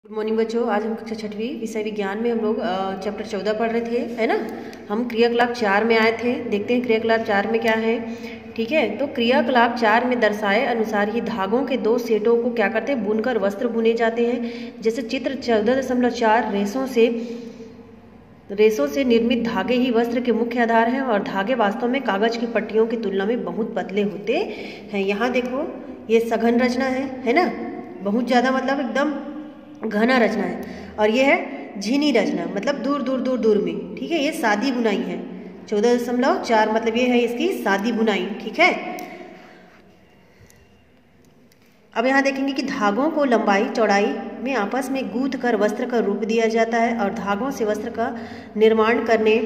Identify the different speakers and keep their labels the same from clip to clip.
Speaker 1: Good morning बच्चों। आज हम कक्षा छठवीं विषय विज्ञान में हम लोग चैप्टर 14 पढ़ रहे थे, है ना। हम क्रियाकलाप 4 में आए थे। देखते हैं क्रियाकलाप 4 में क्या है। ठीक है, तो क्रियाकलाप 4 में दर्शाए अनुसार ही धागों के 2 सेटों को क्या करते हैं, बुनकर वस्त्र बुने जाते हैं। जैसे चित्र 14.4 रेशों से निर्मित धागे ही वस्त्र के मुख्य आधार हैं और धागे वास्तव में कागज की पट्टियों की तुलना में बहुत पतले होते हैं। यहाँ देखो, ये सघन रचना है ना, बहुत ज़्यादा, मतलब एकदम घना रचना है। और ये है झिनी रचना, मतलब दूर दूर दूर दूर में। ठीक है, ये सादी बुनाई है। 14.4 मतलब ये है इसकी सादी बुनाई। ठीक है, अब यहाँ देखेंगे कि धागों को लंबाई चौड़ाई में आपस में गूंथ कर वस्त्र का रूप दिया जाता है और धागों से वस्त्र का निर्माण करने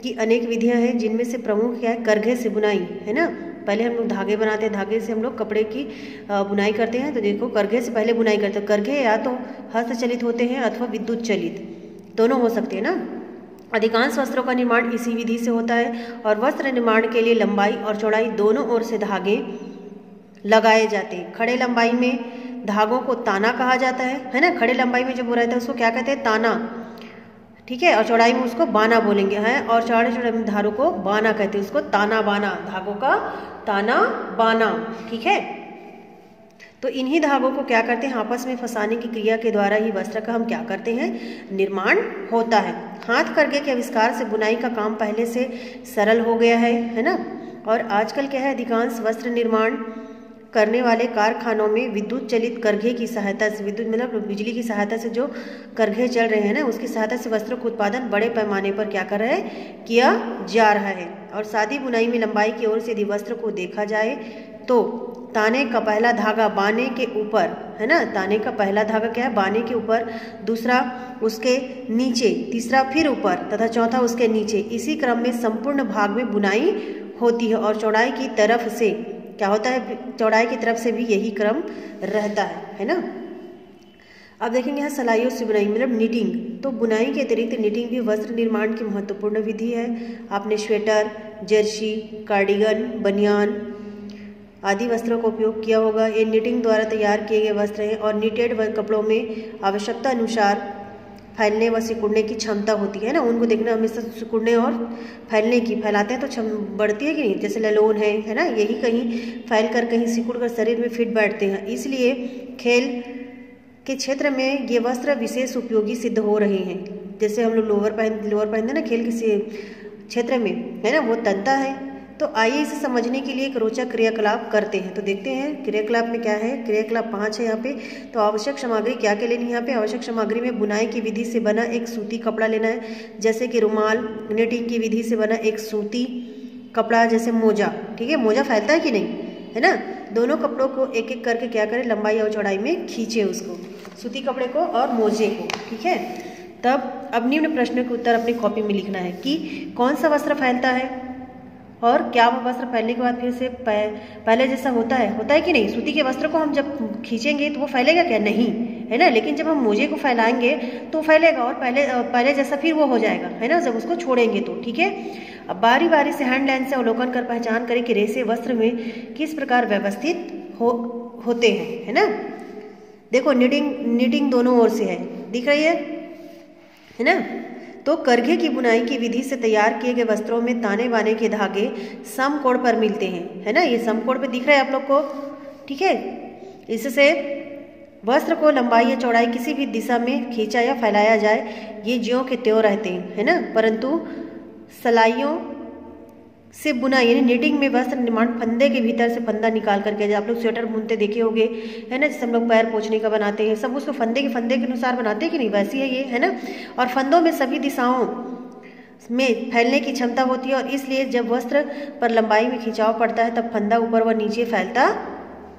Speaker 1: की अनेक विधियां हैं, जिनमें से प्रमुख क्या है, करघे से बुनाई, है ना। पहले हम लोग धागे बनाते हैं, धागे से हम लोग कपड़े की बुनाई करते हैं। तो देखो, करघे से पहले बुनाई करते हैं। करघे या तो हस्तचलित होते हैं अथवा विद्युत चलित, दोनों हो सकते हैं ना। अधिकांश वस्त्रों का निर्माण इसी विधि से होता है और वस्त्र निर्माण के लिए लंबाई और चौड़ाई दोनों ओर से धागे लगाए जाते हैं। खड़े लंबाई में धागों को ताना कहा जाता है ना। खड़े लंबाई में जो बुना रहता है उसको क्या कहते हैं, ताना। ठीक है, और चौड़ाई में उसको बाना बोलेंगे, है। और चौड़े चौड़े में धारों को बाना कहते हैं, उसको ताना बाना, धागों का ताना बाना। ठीक है, तो इन्हीं धागों को क्या करते हैं, आपस में फंसाने की क्रिया के द्वारा ही वस्त्र का हम क्या करते हैं, निर्माण होता है। हाथ करघे के आविष्कार से बुनाई का काम पहले से सरल हो गया है ना। और आजकल क्या है, अधिकांश वस्त्र निर्माण करने वाले कारखानों में विद्युत चलित करघे की सहायता से, विद्युत मतलब बिजली की सहायता से जो करघे चल रहे हैं ना, उसकी सहायता से वस्त्रों का उत्पादन बड़े पैमाने पर क्या कर रहे हैं, किया जा रहा है। और सादी बुनाई में लंबाई की ओर से यदि वस्त्र को देखा जाए तो ताने का पहला धागा बाने के ऊपर, है ना। ताने का पहला धागा क्या है, बाने के ऊपर, दूसरा उसके नीचे, तीसरा फिर ऊपर तथा चौथा उसके नीचे। इसी क्रम में संपूर्ण भाग में बुनाई होती है और चौड़ाई की तरफ से क्या होता है, चौड़ाई की तरफ से भी यही क्रम रहता है ना। अब देखेंगे यहाँ सलाइयों से बुनाई मतलब नीटिंग। तो बुनाई के अतिरिक्त नीटिंग भी वस्त्र निर्माण की महत्वपूर्ण विधि है। आपने स्वेटर, जर्सी, कार्डिगन, बनियान आदि वस्त्रों का उपयोग किया होगा। ये नीटिंग द्वारा तैयार किए गए वस्त्र हैं और नीटेड कपड़ों में आवश्यकता अनुसार फैलने व सिकुड़ने की क्षमता होती है ना। उनको देखना, हमेशा सिकुड़ने और फैलने की, फैलाते हैं तो बढ़ती है कि नहीं। जैसे ललोन है ना, यही कहीं फैल कर कहीं सिकुड़ कर शरीर में फिट बैठते हैं। इसलिए खेल के क्षेत्र में ये वस्त्र विशेष उपयोगी सिद्ध हो रहे हैं। जैसे हम लोग लोअर पहनते हैं ना खेल के क्षेत्र में, है ना, वो तनता है। तो आइए इसे समझने के लिए एक रोचक क्रियाकलाप करते हैं। तो देखते हैं क्रियाकलाप में क्या है। क्रियाकलाप 5 है यहाँ पे। तो आवश्यक सामग्री क्या क्या लेनी है यहाँ पे। आवश्यक सामग्री में बुनाई की विधि से बना एक सूती कपड़ा लेना है, जैसे कि रुमाल। नीटिंग की विधि से बना एक सूती कपड़ा, जैसे मोजा। ठीक है, मोजा फैलता है कि नहीं, है ना। दोनों कपड़ों को एक एक करके क्या करें, लंबाई और चौड़ाई में खींचे उसको, सूती कपड़े को और मोजे को। ठीक है, तब अब निम्न प्रश्न के उत्तर अपनी कॉपी में लिखना है कि कौन सा वस्त्र फैलता है और क्या वो वस्त्र फैलने के बाद फिर से पहले जैसा होता है कि नहीं। सूती के वस्त्र को हम जब खींचेंगे तो वो फैलेगा क्या, नहीं, है ना। लेकिन जब हम मोजे को फैलाएंगे तो फैलेगा और पहले जैसा फिर वो हो जाएगा, है ना, जब उसको छोड़ेंगे तो। ठीक है, अब बारी बारी से हैंड लाइन से अवलोकन कर पहचान करें कि रेशे वस्त्र में किस प्रकार व्यवस्थित होते हैं, है ना। देखो, नीटिंग दोनों ओर से है, दिख रही है ना। तो करघे की बुनाई की विधि से तैयार किए गए वस्त्रों में ताने बाने के धागे समकोण पर मिलते हैं, है ना। ये समकोण पे दिख रहा है आप लोग को। ठीक है, इससे वस्त्र को लंबाई या चौड़ाई किसी भी दिशा में खींचा या फैलाया जाए, ये ज्यों के त्यों रहते हैं, है ना। परंतु सलाइयों से बुनाई यानी नीटिंग में वस्त्र निर्माण फंदे के भीतर से फंदा निकाल करके, आप लोग स्वेटर बुनते देखे होंगे, है ना, जिससे हम लोग पैर पोंछने का बनाते हैं, सब उसको फंदे के अनुसार बनाते हैं कि नहीं, वैसी है ये, है ना। और फंदों में सभी दिशाओं में फैलने की क्षमता होती है और इसलिए जब वस्त्र पर लंबाई में खिंचाव पड़ता है तब फंदा ऊपर व नीचे फैलता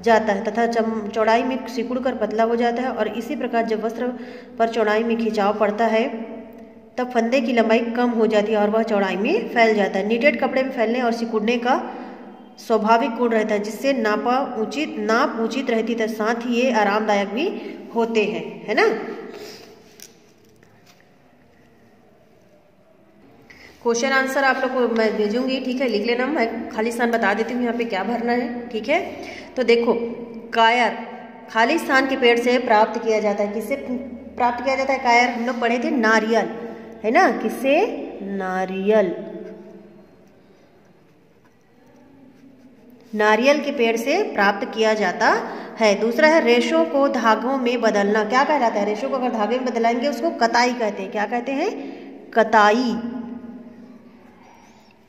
Speaker 1: जाता है तथा चौड़ाई में सिकुड़ कर पतला हो जाता है। और इसी प्रकार जब वस्त्र पर चौड़ाई में खिंचाव पड़ता है तब फंदे की लंबाई कम हो जाती है और वह चौड़ाई में फैल जाता है। नीटेड कपड़े में फैलने और सिकुड़ने का स्वाभाविक गुण रहता है, जिससे नाप उचित रहती है, साथ ही ये आरामदायक भी होते हैं, है ना। क्वेश्चन आंसर आप लोग को मैं भेजूंगी, ठीक है, लिख लेना। मैं खाली स्थान बता देती हूँ यहाँ पे क्या भरना है। ठीक है, तो देखो, कायर खाली स्थान के पेड़ से प्राप्त किया जाता है। किससे प्राप्त किया जाता है? कायर हम लोग पढ़े थे, नारियल, है ना, किससे? नारियल, नारियल के पेड़ से प्राप्त किया जाता है। दूसरा है रेशों को धागों में बदलना। क्या कहलाता है? रेशों को अगर धागे में बदलाएंगे उसको कताई कहते हैं। क्या कहते हैं? कताई।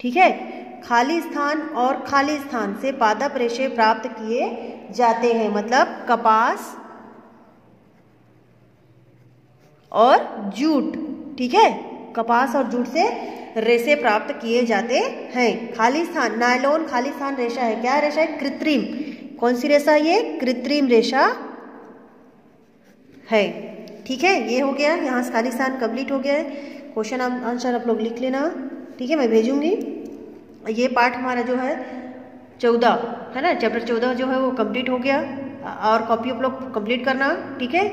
Speaker 1: ठीक है। खाली स्थान और खाली स्थान से पादप रेशे प्राप्त किए जाते हैं, मतलब कपास और जूट। ठीक है, कपास और जूट से रेशे प्राप्त किए जाते हैं। खाली स्थान, नायलॉन खाली स्थान रेशा है। क्या रेशा है? कृत्रिम। कौन सी रेशा? ये कृत्रिम रेशा है। ठीक है, ये हो गया, यहाँ से खाली स्थान कंप्लीट हो गया है। क्वेश्चन आंसर आप लोग लिख लेना। ठीक है, मैं भेजूंगी। ये पार्ट हमारा जो है 14 है ना, चैप्टर 14 जो है वो कंप्लीट हो गया, और कॉपी आप लोग कंप्लीट करना। ठीक है।